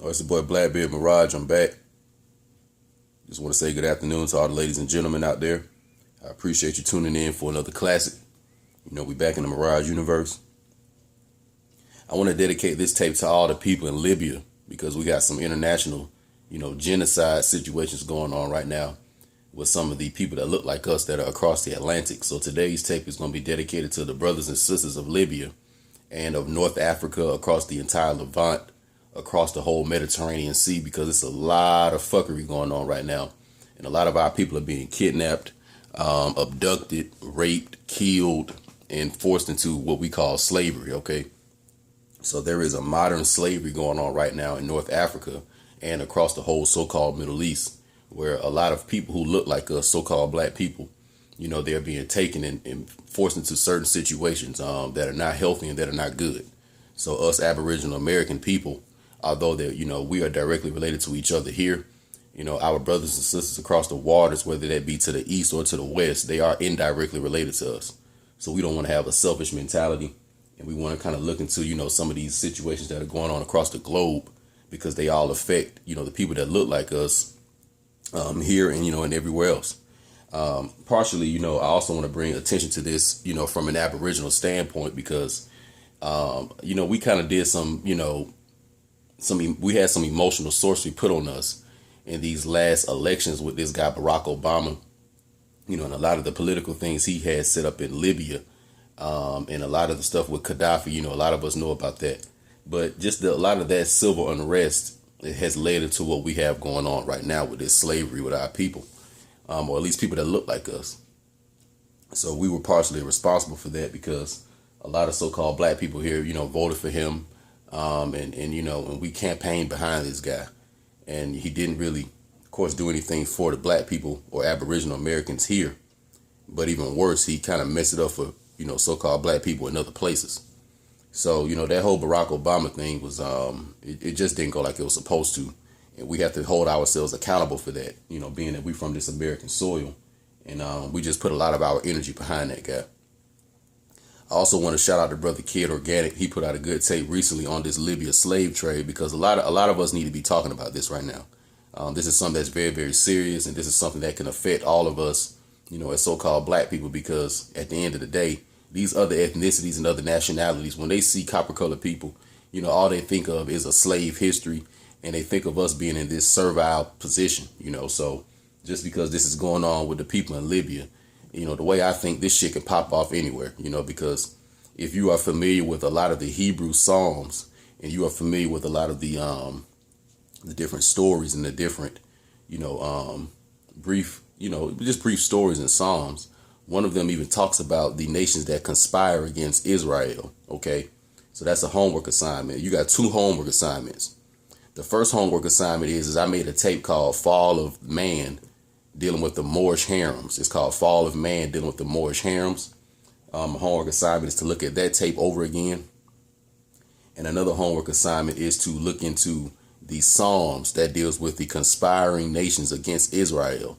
Oh, it's the boy Blackbeard Mirage. I'm back. Just want to say good afternoon to all the ladies and gentlemen out there. I appreciate you tuning in for another classic. We back in the Mirage universe. I want to dedicate this tape to all the people in Libya because we got some international, genocide situations going on right now with some of the people that look like us that are across the Atlantic. So today's tape is going to be dedicated to the brothers and sisters of Libya and of North Africa, across the entire Levant, across the whole Mediterranean Sea, because it's a lot of fuckery going on right now. And a lot of our people are being kidnapped, abducted, raped, killed, and forced into what we call slavery, okay? So there is a modern slavery going on right now in North Africa and across the whole so-called Middle East, where a lot of people who look like us, so-called black people, they're being taken and forced into certain situations that are not healthy and that are not good. So us Aboriginal American people, although we are directly related to each other here, our brothers and sisters across the waters, whether that be to the east or to the west, they are indirectly related to us. So we don't want to have a selfish mentality, and we want to kind of look into, some of these situations that are going on across the globe, because they all affect, the people that look like us here and, and everywhere else. Partially, I also want to bring attention to this, from an Aboriginal standpoint, because, we kind of did some, we had some emotional sorcery put on us in these last elections with this guy, Barack Obama, and a lot of the political things he had set up in Libya, and a lot of the stuff with Gaddafi, a lot of us know about that. But just a lot of that civil unrest, it has led into what we have going on right now with this slavery with our people, or at least people that look like us. So we were partially responsible for that, because a lot of so-called black people here, voted for him. And we campaigned behind this guy, and he didn't really, of course, do anything for the black people or Aboriginal Americans here. But even worse, he kind of messed it up for, so-called black people in other places. So, that whole Barack Obama thing was, it just didn't go like it was supposed to. And we have to hold ourselves accountable for that, being that we from this American soil. And we just put a lot of our energy behind that guy. I also want to shout out to Brother Kid Organic. He put out a good tape recently on this Libya slave trade, because a lot of us need to be talking about this right now. This is something that's very, very serious, and this is something that can affect all of us, as so-called black people, because at the end of the day, these other ethnicities and other nationalities, when they see copper-colored people, all they think of is a slave history, and they think of us being in this servile position, So just because this is going on with the people in Libya, the way I think this shit can pop off anywhere, because if you are familiar with a lot of the Hebrew Psalms, and you are familiar with a lot of the different stories and the different, brief stories in Psalms, one of them even talks about the nations that conspire against Israel. Okay, so that's a homework assignment. You got two homework assignments. The first homework assignment is I made a tape called Fall of Man, dealing with the Moorish Harems. It's called Fall of Man, dealing with the Moorish Harems. Homework assignment is to look at that tape over again. And another homework assignment is to look into the Psalms that deals with the conspiring nations against Israel.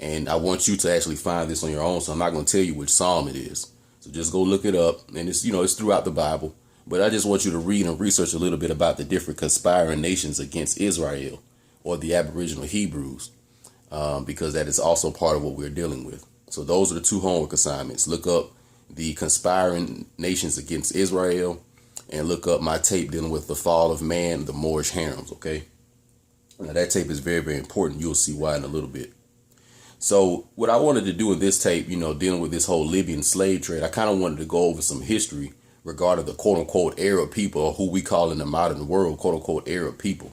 And I want you to actually find this on your own, so I'm not going to tell you which Psalm it is. So just go look it up. And it's, it's throughout the Bible. But I just want you to read and research a little bit about the different conspiring nations against Israel, or the Aboriginal Hebrews. Because that is also part of what we're dealing with. So those are the two homework assignments. Look up the conspiring nations against Israel, and look up my tape dealing with the Fall of Man, the Moorish Harems. Okay. Now that tape is very, very important. You'll see why in a little bit. So what I wanted to do in this tape, dealing with this whole Libyan slave trade, I kind of wanted to go over some history regarding the quote unquote Arab people, or who we call in the modern world, quote unquote Arab people.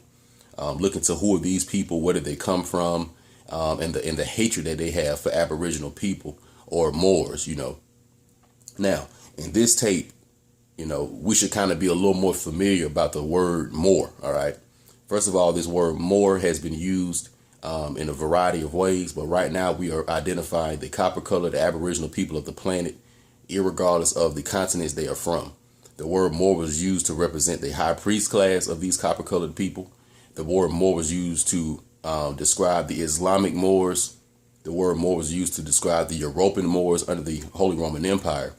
Look into who are these people, where did they come from? And the hatred that they have for Aboriginal people or Moors, Now, in this tape, we should kind of be a little more familiar about the word Moor, all right? First of all, this word Moor has been used in a variety of ways, but right now we are identifying the copper-colored Aboriginal people of the planet, irregardless of the continents they are from. The word Moor was used to represent the high priest class of these copper-colored people. The word Moor was used to describe the Islamic Moors. The word Moor was used to describe the European Moors under the Holy Roman Empire.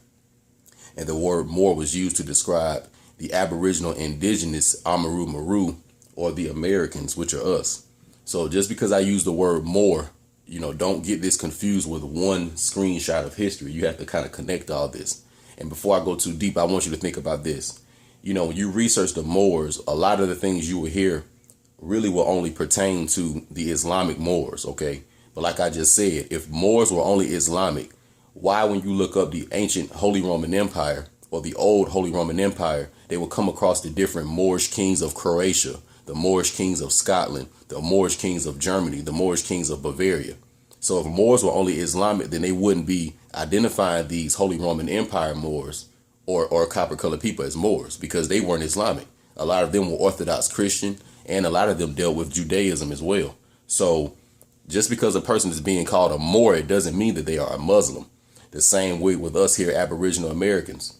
And the word Moor was used to describe the Aboriginal indigenous Amaru, Meru, or the Americans, which are us. So just because I use the word Moor, don't get this confused with one screenshot of history. You have to kind of connect all this. And before I go too deep, I want you to think about this. When you research the Moors, a lot of the things you will hear really will only pertain to the Islamic Moors, okay? But like I just said, if Moors were only Islamic, why, when you look up the ancient Holy Roman Empire or the old Holy Roman Empire, they will come across the different Moorish kings of Croatia, the Moorish kings of Scotland, the Moorish kings of Germany, the Moorish kings of Bavaria. So if Moors were only Islamic, then they wouldn't be identifying these Holy Roman Empire Moors or copper-colored people as Moors, because they weren't Islamic. A lot of them were Orthodox Christian, and a lot of them dealt with Judaism as well. So just because a person is being called a Moor, it doesn't mean that they are a Muslim. The same way with us here, Aboriginal Americans.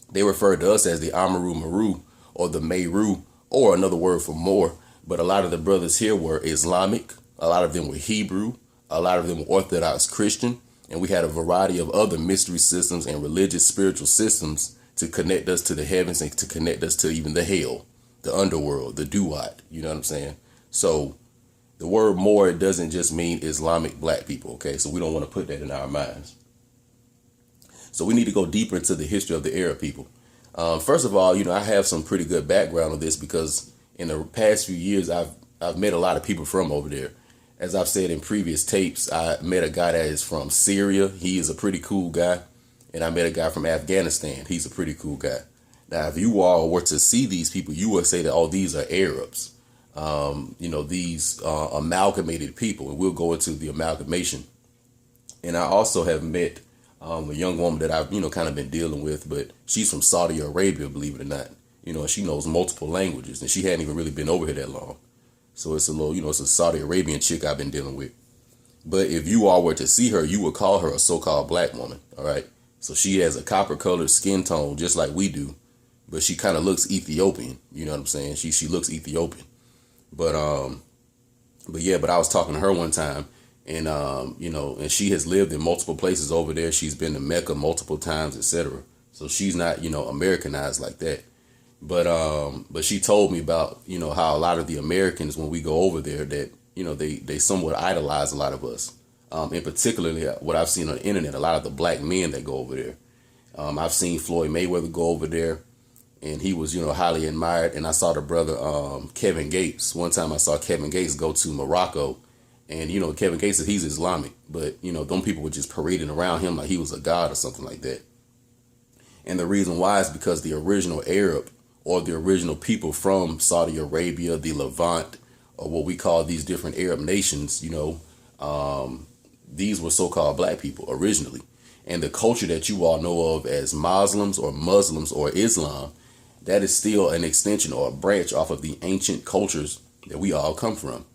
They refer to us as the Amaru Meru or the Meru, or another word for Moor. But a lot of the brothers here were Islamic. A lot of them were Hebrew. A lot of them were Orthodox Christian. And we had a variety of other mystery systems and religious spiritual systems to connect us to the heavens and to connect us to even the hell, the underworld, the duat. You know what I'm saying? So the word Moor, it doesn't just mean Islamic black people. Okay, so we don't want to put that in our minds. So we need to go deeper into the history of the Arab people. First of all, I have some pretty good background on this because in the past few years, I've met a lot of people from over there. As I've said in previous tapes, I met a guy that is from Syria. He is a pretty cool guy. And I met a guy from Afghanistan. He's a pretty cool guy. Now, if you all were to see these people, you would say that, oh, these are Arabs. These amalgamated people. And we'll go into the amalgamation. And I also have met a young woman that I've, kind of been dealing with, but she's from Saudi Arabia, believe it or not. And she knows multiple languages, and she hadn't even really been over here that long. So it's a little, it's a Saudi Arabian chick I've been dealing with. But if you all were to see her, you would call her a so-called black woman. All right. So she has a copper colored skin tone, just like we do, but she kind of looks Ethiopian. You know what I'm saying? She looks Ethiopian. But I was talking to her one time, and and she has lived in multiple places over there. She's been to Mecca multiple times, etc. So she's not, Americanized like that. But she told me about, how a lot of the Americans, when we go over there, that, they somewhat idolize a lot of us. In particularly what I've seen on the internet, a lot of the black men that go over there. I've seen Floyd Mayweather go over there, and he was, highly admired. And I saw the brother Kevin Gates. One time I saw Kevin Gates go to Morocco, and, Kevin Gates said he's Islamic, but, them people were just parading around him like he was a god or something like that. And the reason why is because the original Arab, or the original people from Saudi Arabia, the Levant, or what we call these different Arab nations, these were so-called black people originally. And the culture that you all know of as Muslims or Islam, that is still an extension or a branch off of the ancient cultures that we all come from.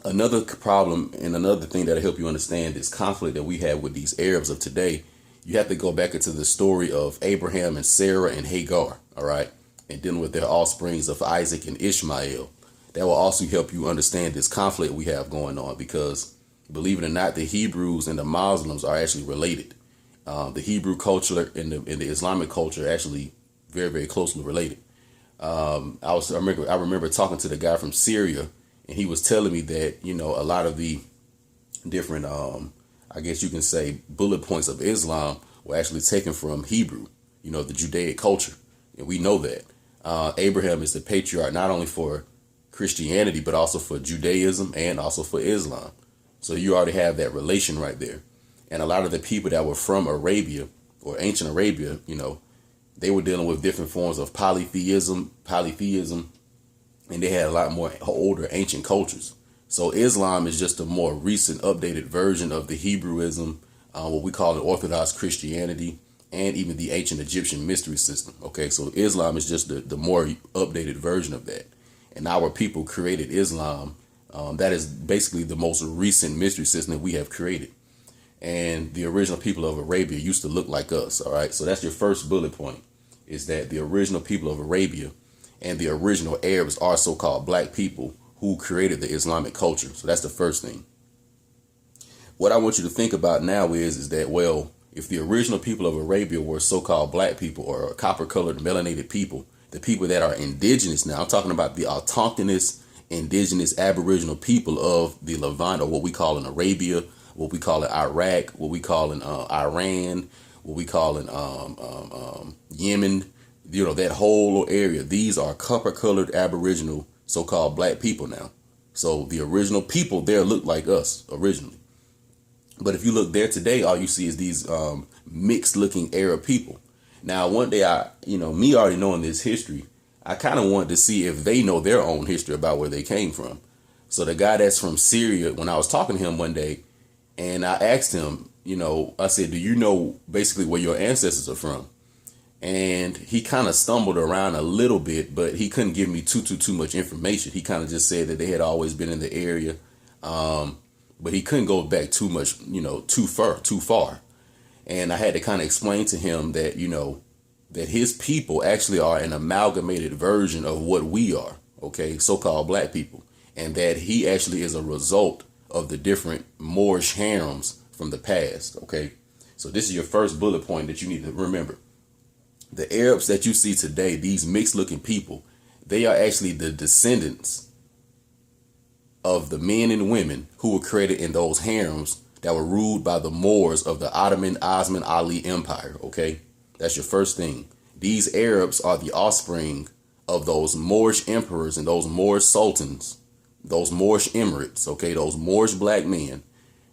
Another problem and another thing that'll help you understand this conflict that we have with these Arabs of today, you have to go back into the story of Abraham and Sarah and Hagar, all right, and dealing with their offsprings of Isaac and Ishmael. That will also help you understand this conflict we have going on, because believe it or not, the Hebrews and the Muslims are actually related. The Hebrew culture and the Islamic culture are actually very, very closely related. I remember talking to the guy from Syria, and he was telling me that, a lot of the different, I guess you can say, bullet points of Islam were actually taken from Hebrew, the Judaic culture. And we know that. Abraham is the patriarch not only for Christianity, but also for Judaism and also for Islam. So you already have that relation right there. And a lot of the people that were from Arabia or ancient Arabia, they were dealing with different forms of polytheism, and they had a lot more older ancient cultures. So Islam is just a more recent, updated version of the Hebrewism, what we call the Orthodox Christianity, and even the ancient Egyptian mystery system. Okay, so Islam is just the more updated version of that. And our people created Islam. That is basically the most recent mystery system that we have created. And the original people of Arabia used to look like us. All right, so that's your first bullet point, is that the original people of Arabia and the original Arabs are so-called black people who created the Islamic culture. So that's the first thing. What I want you to think about now is that, well, if the original people of Arabia were so-called black people or copper-colored melanated people, the people that are indigenous now. I'm talking about the autochthonous, indigenous, aboriginal people of the Levant, or what we call in Arabia, what we call in Iraq, what we call in Iran, what we call in Yemen, that whole area. These are copper-colored aboriginal so-called black people now. So the original people there look like us originally. But if you look there today, all you see is these mixed-looking Arab people. Now, one day, me already knowing this history, I kind of wanted to see if they know their own history about where they came from. So the guy that's from Syria, when I was talking to him one day, and I asked him, I said, do you know basically where your ancestors are from? And he kind of stumbled around a little bit, but he couldn't give me too much information. He kind of just said that they had always been in the area, but he couldn't go back too much, too far. And I had to kind of explain to him that, that his people actually are an amalgamated version of what we are, okay, so-called black people, and that he actually is a result of the different Moorish Harems from the past, okay? So this is your first bullet point that you need to remember. The Arabs that you see today, these mixed-looking people, they are actually the descendants of the men and women who were created in those harems that were ruled by the Moors of the Ottoman Osman Ali Empire, okay? That's your first thing. These Arabs are the offspring of those Moorish emperors and those Moorish sultans, those Moorish emirates, okay? Those Moorish black men.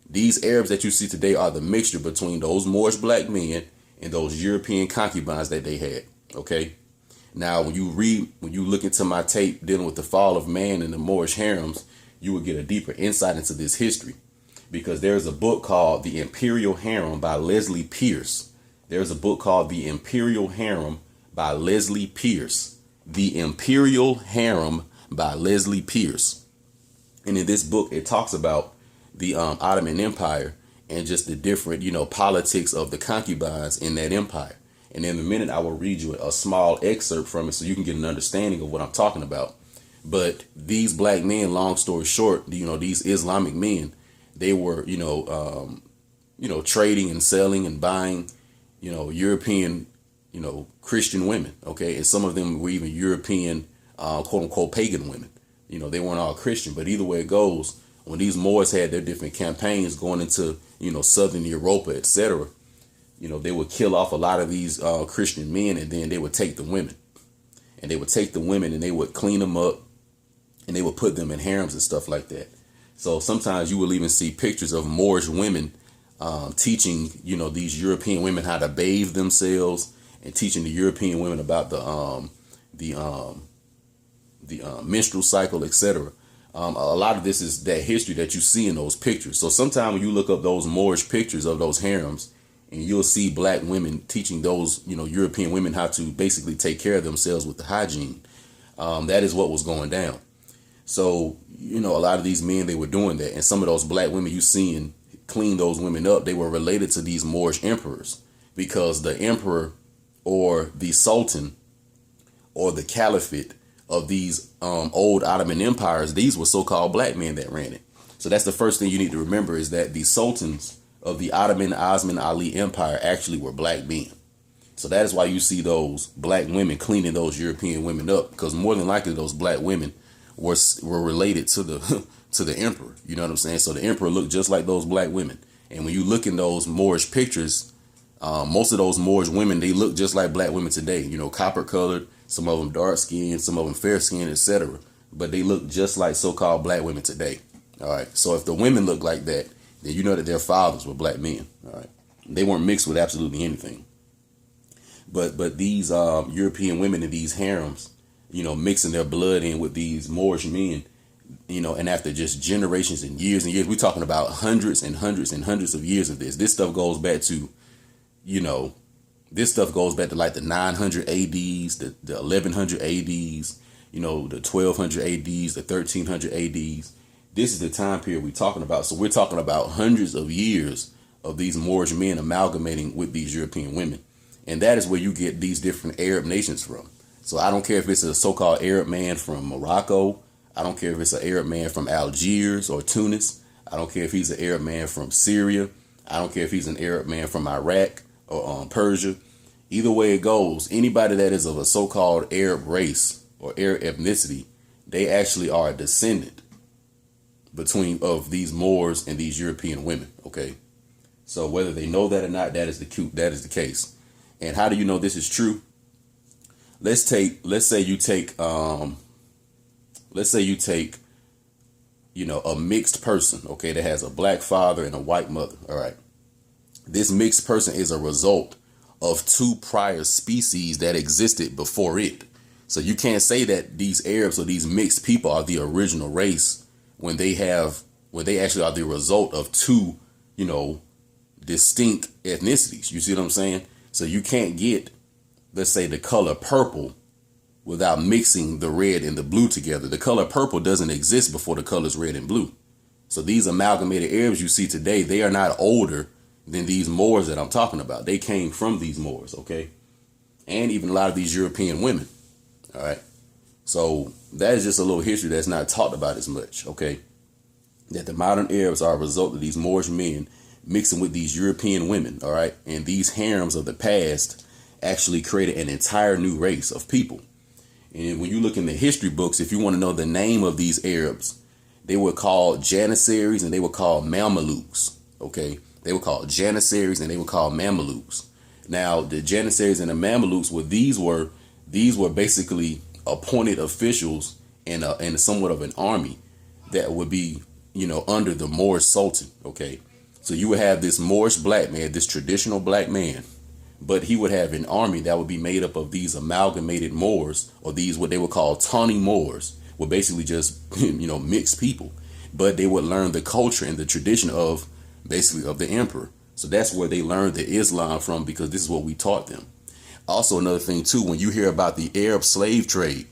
These Arabs that you see today are the mixture between those Moorish black men and those European concubines that they had, okay? Now, when you look into my tape dealing with the fall of man and the Moorish harems, you will get a deeper insight into this history. Because there's a book called The Imperial Harem by Leslie Pierce. There's a book called The Imperial Harem by Leslie Pierce. The Imperial Harem by Leslie Pierce. And in this book, it talks about the Ottoman Empire and just the different, politics of the concubines in that empire. And in a minute, I will read you a small excerpt from it so you can get an understanding of what I'm talking about. But these black men, long story short, these Islamic men, they were, trading and selling and buying, European, Christian women. Okay. And some of them were even European, quote unquote, pagan women. They weren't all Christian, but either way it goes, when these Moors had their different campaigns going into, Southern Europa, etc., they would kill off a lot of these Christian men, and then they would take the women. And they would take the women and they would clean them up and they would put them in harems and stuff like that. So sometimes you will even see pictures of Moorish women teaching, these European women how to bathe themselves and teaching the European women about the menstrual cycle, etc. A lot of this is that history that you see in those pictures. So sometimes when you look up those Moorish pictures of those harems, and you'll see black women teaching those, European women how to basically take care of themselves with the hygiene. That is what was going down. So, a lot of these men, they were doing that. And some of those black women you seeing clean those women up, they were related to these Moorish emperors, because the emperor or the sultan or the caliphate of these old Ottoman empires, these were so-called black men that ran it. So that's the first thing you need to remember, is that the sultans of the Ottoman Osman Ali Empire actually were black men. So that is why you see those black women cleaning those European women up, because more than likely those black women were related to the to the emperor. You know what I'm saying? So the emperor looked just like those black women. And when you look in those Moorish pictures, most of those Moorish women, they look just like black women today. Copper colored, some of them dark skinned, some of them fair skinned, etc. But they look just like so-called black women today. All right. So if the women look like that, then you know that their fathers were black men. All right. They weren't mixed with absolutely anything. But these European women in these harems, mixing their blood in with these Moorish men, and after just generations and years, we're talking about hundreds and hundreds and hundreds of years of this. This stuff goes back to, like the 900 ADs, the 1100 ADs, the 1200 ADs, the 1300 ADs. This is the time period we're talking about. So we're talking about hundreds of years of these Moorish men amalgamating with these European women. And that is where you get these different Arab nations from. So I don't care if it's a so-called Arab man from Morocco. I don't care if it's an Arab man from Algiers or Tunis. I don't care if he's an Arab man from Syria. I don't care if he's an Arab man from Iraq or Persia. Either way it goes, anybody that is of a so-called Arab race or Arab ethnicity, they actually are a descendant of these Moors and these European women. Okay, so whether they know that or not, that is the case. And how do you know this is true? Let's say you take a mixed person, okay, that has a black father and a white mother. All right, this mixed person is a result of two prior species that existed before it. So you can't say that these Arabs or these mixed people are the original race when they actually are the result of two, distinct ethnicities. You see what I'm saying? So you can't get, let's say, the color purple without mixing the red and the blue together. The color purple doesn't exist before the colors red and blue. So these amalgamated Arabs you see today, they are not older than these Moors that I'm talking about. They came from these Moors, okay? And even a lot of these European women, all right? So that is just a little history that's not talked about as much, okay? That the modern Arabs are a result of these Moorish men mixing with these European women, all right? And these harems of the past actually created an entire new race of people. And when you look in the history books, if you want to know the name of these Arabs, they were called Janissaries and they were called Mamelukes, okay? They were called Janissaries and they were called Mamelukes. Now, the Janissaries and the Mamelukes these were basically appointed officials in somewhat of an army that would be, under the Moorish Sultan. Okay, so you would have this Moorish black man, this traditional black man, but he would have an army that would be made up of these amalgamated Moors, or these what they would call tawny Moors, were basically just mixed people, but they would learn the culture and the tradition of the emperor. So that's where they learned the Islam from, because this is what we taught them. Also, another thing too, when you hear about the Arab slave trade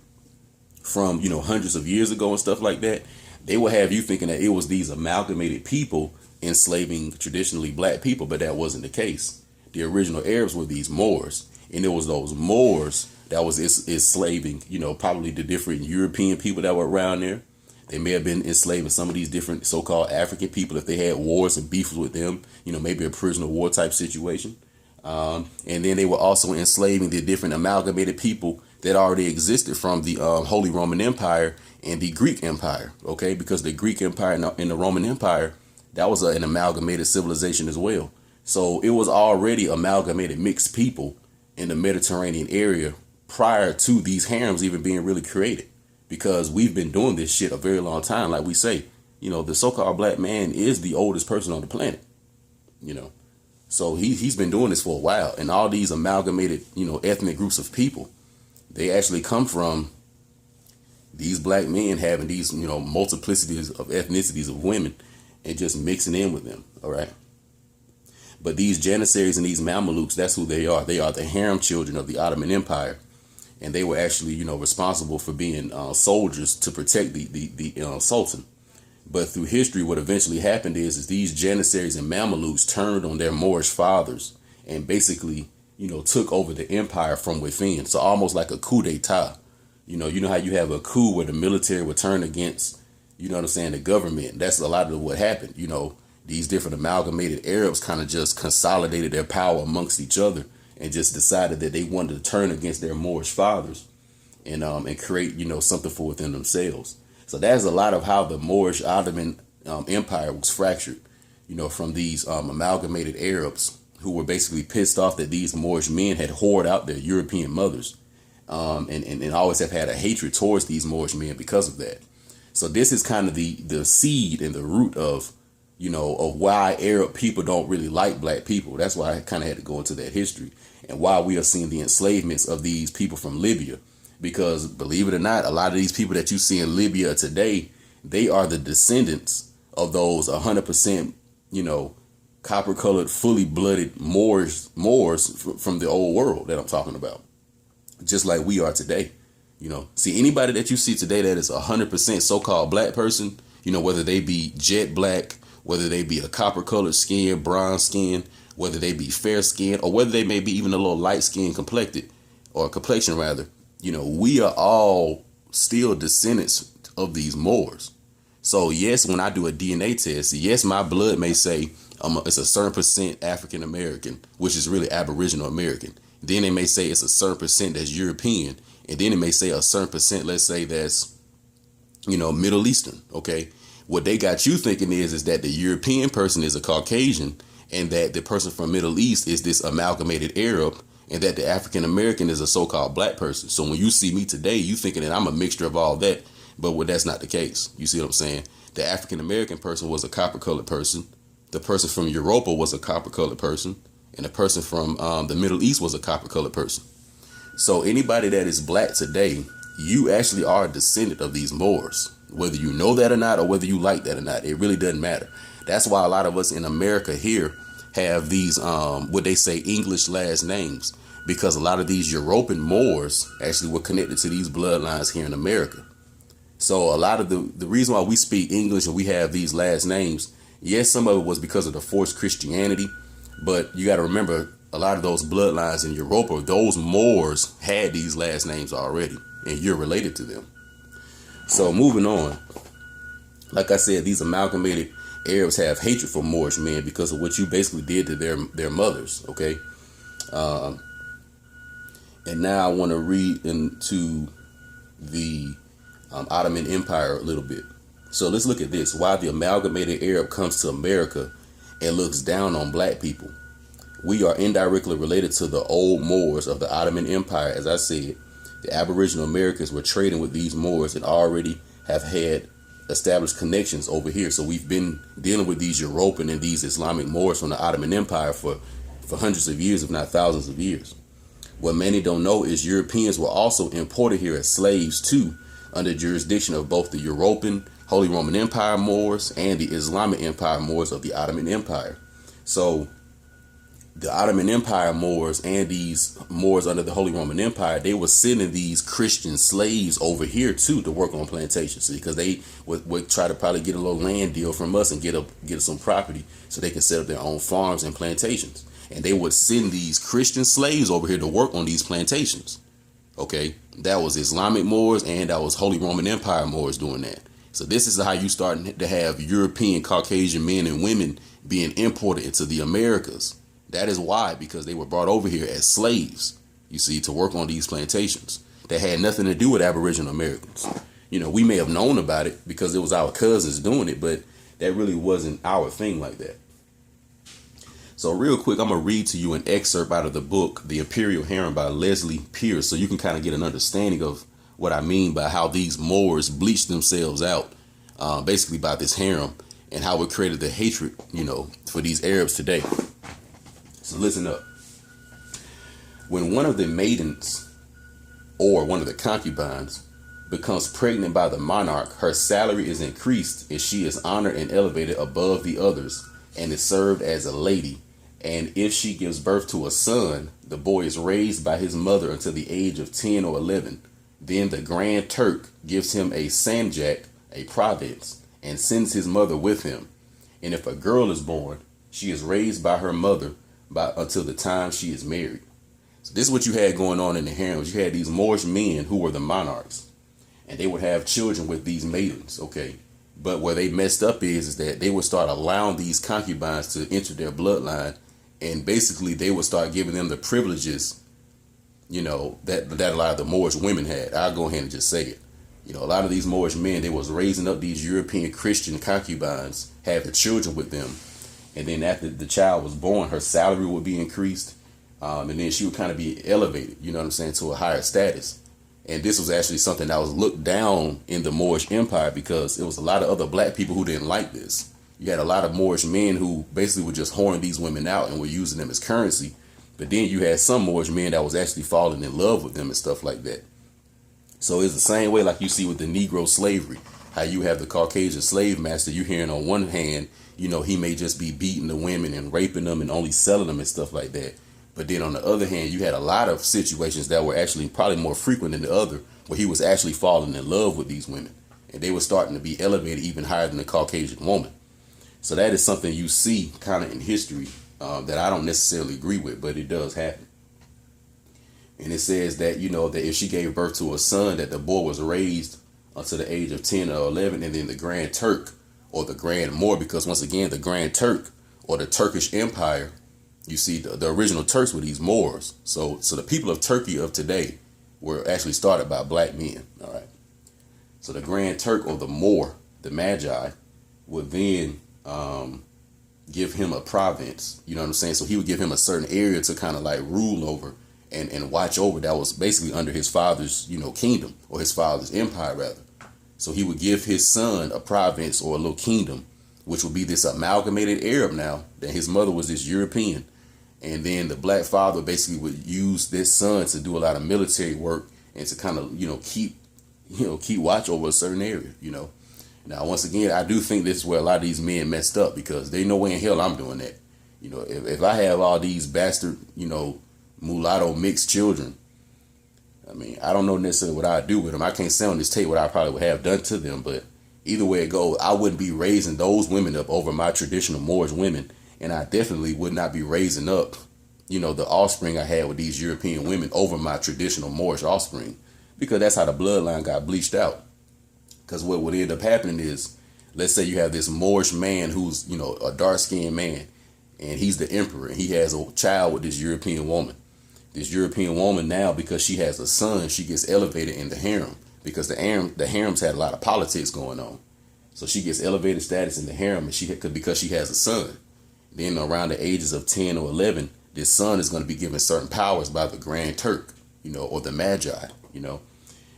from hundreds of years ago and stuff like that, they will have you thinking that it was these amalgamated people enslaving traditionally black people, but that wasn't the case. The original Arabs were these Moors, and it was those Moors that was enslaving, probably the different European people that were around there. They may have been enslaving some of these different so-called African people if they had wars and beefs with them, maybe a prisoner of war type situation. And then they were also enslaving the different amalgamated people that already existed from the Holy Roman Empire and the Greek Empire, okay? Because the Greek Empire and the Roman Empire, that was an amalgamated civilization as well. So it was already amalgamated mixed people in the Mediterranean area prior to these harems even being really created, because we've been doing this shit a very long time. Like we say, the so-called black man is the oldest person on the planet, so he's been doing this for a while. And all these amalgamated, ethnic groups of people, they actually come from these black men having these, multiplicities of ethnicities of women and just mixing in with them. All right. But these Janissaries and these Mamelukes, that's who they are. They are the harem children of the Ottoman Empire. And they were actually, responsible for being soldiers to protect the Sultan. But through history, what eventually happened is these Janissaries and Mamelukes turned on their Moorish fathers and basically, took over the empire from within. So almost like a coup d'etat. You know how you have a coup where the military would turn against, the government. That's a lot of what happened. These different amalgamated Arabs kind of just consolidated their power amongst each other and just decided that they wanted to turn against their Moorish fathers and create, something for within themselves. So that's a lot of how the Moorish Ottoman Empire was fractured, from these amalgamated Arabs who were basically pissed off that these Moorish men had whored out their European mothers and always have had a hatred towards these Moorish men because of that. So this is kind of the seed and the root of why Arab people don't really like black people. That's why I kind of had to go into that history, and why we are seeing the enslavements of these people from Libya. Because believe it or not, a lot of these people that you see in Libya today, they are the descendants of those 100%, copper colored, fully blooded Moors from the old world that I'm talking about. Just like we are today. See, anybody that you see today that is 100% so-called black person, whether they be jet black, whether they be a copper colored skin, bronze skin, whether they be fair skin, or whether they may be even a little light skin complected, or complexion rather, we are all still descendants of these Moors. So yes, when I do a DNA test, yes, my blood may say it's a certain percent African American, which is really Aboriginal American. Then they may say it's a certain percent that's European. And then it may say a certain percent, let's say that's, Middle Eastern. Okay. What they got you thinking is that the European person is a Caucasian and that the person from Middle East is this amalgamated Arab and that the African American is a so-called black person. So when you see me today, you thinking that I'm a mixture of all that. But that's not the case. You see what I'm saying? The African American person was a copper colored person. The person from Europa was a copper colored person. And the person from the Middle East was a copper colored person. So anybody that is black today, you actually are a descendant of these Moors. Whether you know that or not, or whether you like that or not, it really doesn't matter. That's why a lot of us in America here have these, what they say, English last names, because a lot of these European Moors actually were connected to these bloodlines here in America. So a lot of the reason why we speak English and we have these last names, yes, some of it was because of the forced Christianity, but you got to remember a lot of those bloodlines in Europa, those Moors had these last names already, and you're related to them. So moving on, like I said, these amalgamated Arabs have hatred for Moorish men because of what you basically did to their mothers. Okay. And now I want to read into the Ottoman Empire a little bit. So let's look at this. Why the amalgamated Arab comes to America and looks down on black people. We are indirectly related to the old Moors of the Ottoman Empire. As I said, the Aboriginal Americans were trading with these Moors and already have had established connections over here. So we've been dealing with these European and these Islamic Moors from the Ottoman Empire for hundreds of years, if not thousands of years. What many don't know is Europeans were also imported here as slaves too, under jurisdiction of both the European Holy Roman Empire Moors and the Islamic Empire Moors of the Ottoman Empire. So the Ottoman Empire Moors and these Moors under the Holy Roman Empire, they were sending these Christian slaves over here too to work on plantations, because they would try to probably get a little land deal from us and get some property so they could set up their own farms and plantations. And they would send these Christian slaves over here to work on these plantations. Okay, that was Islamic Moors and that was Holy Roman Empire Moors doing that. So this is how you start to have European Caucasian men and women being imported into the Americas. That is why, because they were brought over here as slaves, you see, to work on these plantations that had nothing to do with Aboriginal Americans. We may have known about it because it was our cousins doing it, but that really wasn't our thing like that. So real quick, I'm going to read to you an excerpt out of the book, The Imperial Harem by Leslie Pierce, so you can kind of get an understanding of what I mean by how these Moors bleached themselves out, basically by this harem, and how it created the hatred, for these Arabs today. So listen up. When one of the maidens or one of the concubines becomes pregnant by the monarch, her salary is increased and she is honored and elevated above the others and is served as a lady. And if she gives birth to a son, the boy is raised by his mother until the age of 10 or 11. Then the Grand Turk gives him a sanjak, a province, and sends his mother with him. And if a girl is born, she is raised by her mother until the time she is married. So this is what you had going on in the harems. You had these Moorish men who were the monarchs, and they would have children with these maidens. Okay. But where they messed up is that they would start allowing these concubines to enter their bloodline, and basically they would start giving them the privileges, that a lot of the Moorish women had. I'll go ahead and just say it. A lot of these Moorish men, they was raising up these European Christian concubines, had the children with them. And then after the child was born, her salary would be increased. And then she would kind of be elevated, to a higher status. And this was actually something that was looked down in the Moorish Empire because it was a lot of other black people who didn't like this. You had a lot of Moorish men who basically would just whoring these women out and were using them as currency. But then you had some Moorish men that was actually falling in love with them and stuff like that. So it's the same way like you see with the Negro slavery, how you have the Caucasian slave master. You hearing on one hand, he may just be beating the women and raping them and only selling them and stuff like that. But then on the other hand, you had a lot of situations that were actually probably more frequent than the other, where he was actually falling in love with these women. And they were starting to be elevated even higher than the Caucasian woman. So that is something you see kind of in history that I don't necessarily agree with, but it does happen. And it says that, that if she gave birth to a son, that the boy was raised until the age of 10 or 11, and then the Grand Turk or the Grand Moor, because once again, the Grand Turk or the Turkish Empire, You see, the original Turks were these Moors. So the people of Turkey of today were actually started by black men. All right. So the Grand Turk, or the Moor, the Magi, would then give him a province. You know what I'm saying? So he would give him a certain area to kind of like rule over and watch over. That was basically under his father's, kingdom, or his father's empire rather. So he would give his son a province or a little kingdom, which would be this amalgamated Arab now, that his mother was this European. And then the black father basically would use this son to do a lot of military work and to kind of, keep watch over a certain area, Now, once again, I do think this is where a lot of these men messed up, because they no way in hell I'm doing that. If I have all these bastard, mulatto mixed children, I mean, I don't know necessarily what I'd do with them. I can't say on this tape what I probably would have done to them, but either way it goes, I wouldn't be raising those women up over my traditional Moorish women. And I definitely would not be raising up, the offspring I had with these European women over my traditional Moorish offspring, because that's how the bloodline got bleached out. Because what would end up happening is, let's say you have this Moorish man who's, a dark-skinned man, and he's the emperor, and he has a child with this European woman. This European woman now, because she has a son, she gets elevated in the harem, because the harems had a lot of politics going on. So she gets elevated status in the harem, and because she has a son. Then around the ages of 10 or 11, this son is going to be given certain powers by the Grand Turk, or the Magi,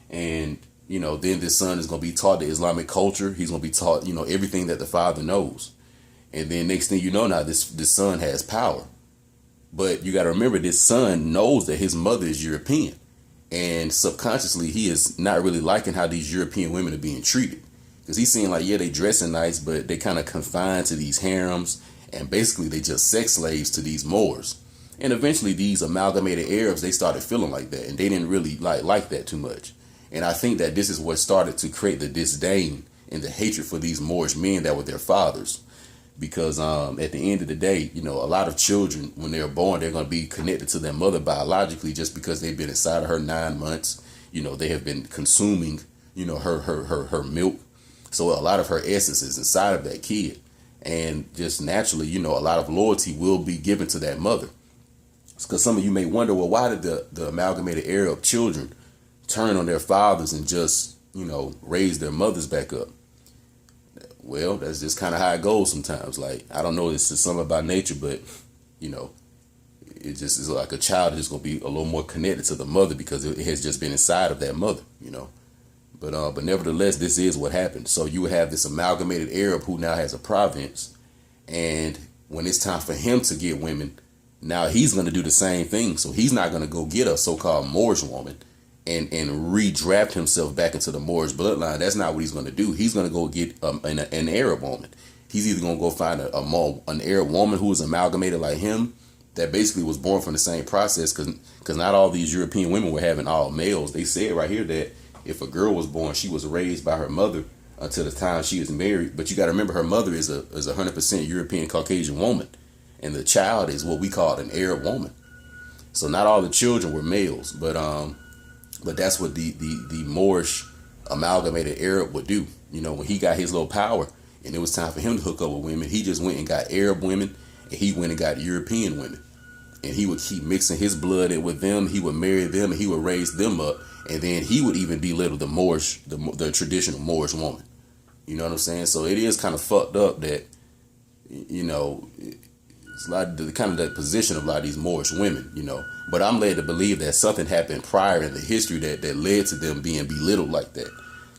and, then this son is going to be taught the Islamic culture. He's going to be taught, everything that the father knows. And then next thing you know, now this son has power. But you got to remember, this son knows that his mother is European, and subconsciously he is not really liking how these European women are being treated, because he's seeing like, yeah, they dressing nice, but they kind of confined to these harems. And basically, they just sex slaves to these Moors. And eventually, these amalgamated Arabs, they started feeling like that. And they didn't really like that too much. And I think that this is what started to create the disdain and the hatred for these Moorish men that were their fathers. Because at the end of the day, a lot of children, when they're born, they're going to be connected to their mother biologically just because they've been inside of her 9 months. They have been consuming, her milk. So a lot of her essence is inside of that kid. And just naturally, a lot of loyalty will be given to that mother. Because some of you may wonder, well, why did the amalgamated Arab children turn on their fathers and just, raise their mothers back up? Well, that's just kind of how it goes sometimes. Like, I don't know, it's just something about nature, but, it just is like a child is going to be a little more connected to the mother because it has just been inside of that mother, But nevertheless, this is what happened. So you have this amalgamated Arab who now has a province. And when it's time for him to get women, now he's going to do the same thing. So he's not going to go get a so-called Moorish woman and redraft himself back into the Moorish bloodline. That's not what he's going to do. He's going to go get an Arab woman. He's either going to go find an Arab woman who is amalgamated like him, that basically was born from the same process, because not all these European women were having all males. They said right here that if a girl was born, she was raised by her mother until the time she was married. But you got to remember, her mother is a 100% European Caucasian woman, and the child is what we call an Arab woman. So not all the children were males, but that's what the Moorish amalgamated Arab would do. When he got his little power and it was time for him to hook up with women, he just went and got Arab women, and he went and got European women, and he would keep mixing his blood in with them. He would marry them, and he would raise them up. And then he would even belittle the Moorish, the traditional Moorish woman. You know what I'm saying? So it is kind of fucked up that, it's a lot of kind of the position of a lot of these Moorish women, But I'm led to believe that something happened prior in the history that led to them being belittled like that.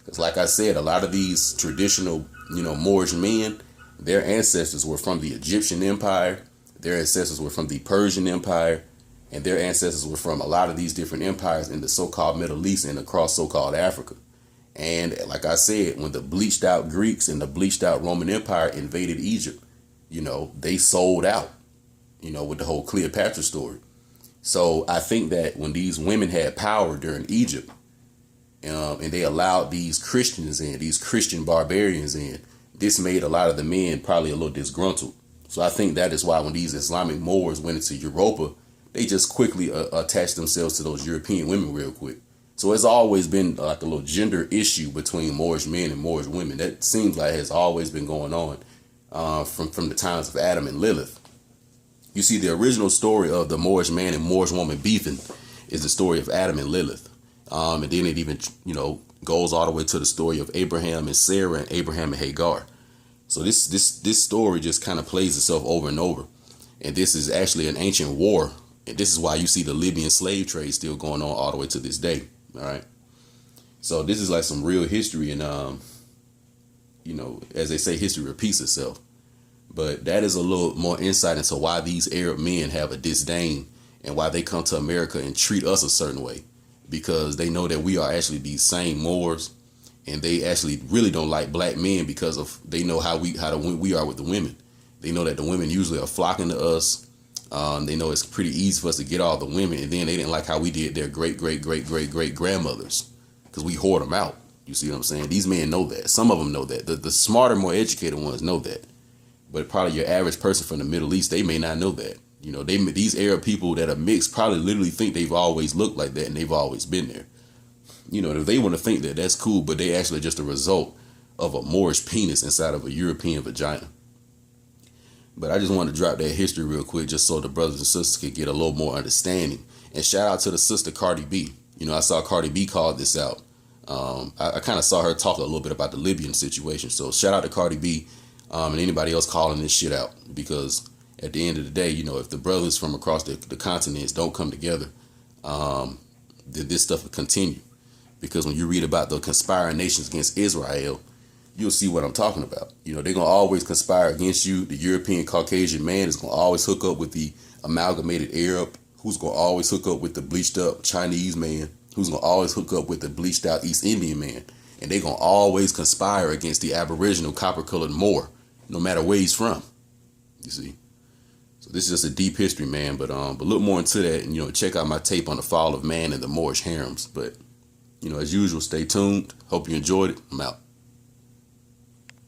Because like I said, a lot of these traditional, Moorish men, their ancestors were from the Egyptian Empire. Their ancestors were from the Persian Empire. And their ancestors were from a lot of these different empires in the so-called Middle East and across so-called Africa. And like I said, when the bleached out Greeks and the bleached out Roman Empire invaded Egypt, they sold out, with the whole Cleopatra story. So I think that when these women had power during Egypt, and they allowed these Christians in, these Christian barbarians in, this made a lot of the men probably a little disgruntled. So I think that is why when these Islamic Moors went into Europa, they just quickly attached themselves to those European women real quick. So it's always been like a little gender issue between Moorish men and Moorish women. That seems like has always been going on from the times of Adam and Lilith. You see, the original story of the Moorish man and Moorish woman beefing is the story of Adam and Lilith. And then it even, goes all the way to the story of Abraham and Sarah and Abraham and Hagar. So this story just kind of plays itself over and over. And this is actually an ancient war. And this is why you see the Libyan slave trade still going on all the way to this day. All right. So this is like some real history. And, as they say, history repeats itself. But that is a little more insight into why these Arab men have a disdain and why they come to America and treat us a certain way, because they know that we are actually these same Moors, and they actually really don't like black men because of they know how we are with the women. They know that the women usually are flocking to us. They know it's pretty easy for us to get all the women, and then they didn't like how we did their great grandmothers because we hoard them out. You see what I'm saying? These men know that. Some of them know that. The smarter, more educated ones know that. But probably your average person from the Middle East, they may not know that. These Arab people that are mixed probably literally think they've always looked like that and they've always been there. If they want to think that, that's cool, but they actually just a result of a Moorish penis inside of a European vagina. But I just wanted to drop that history real quick just so the brothers and sisters could get a little more understanding. And shout out to the sister Cardi B. I saw Cardi B call this out. I kind of saw her talk a little bit about the Libyan situation. So shout out to Cardi B. And anybody else calling this shit out, because at the end of the day, if the brothers from across the continents don't come together, this stuff will continue. Because when you read about the conspiring nations against Israel, you'll see what I'm talking about. They're going to always conspire against you. The European Caucasian man is going to always hook up with the amalgamated Arab, who's going to always hook up with the bleached up Chinese man, who's going to always hook up with the bleached out East Indian man. And they're going to always conspire against the Aboriginal copper-colored Moor, no matter where he's from. You see? So this is just a deep history, man. But look more into that and, check out my tape on the fall of man and the Moorish Harems. But, as usual, stay tuned. Hope you enjoyed it. I'm out.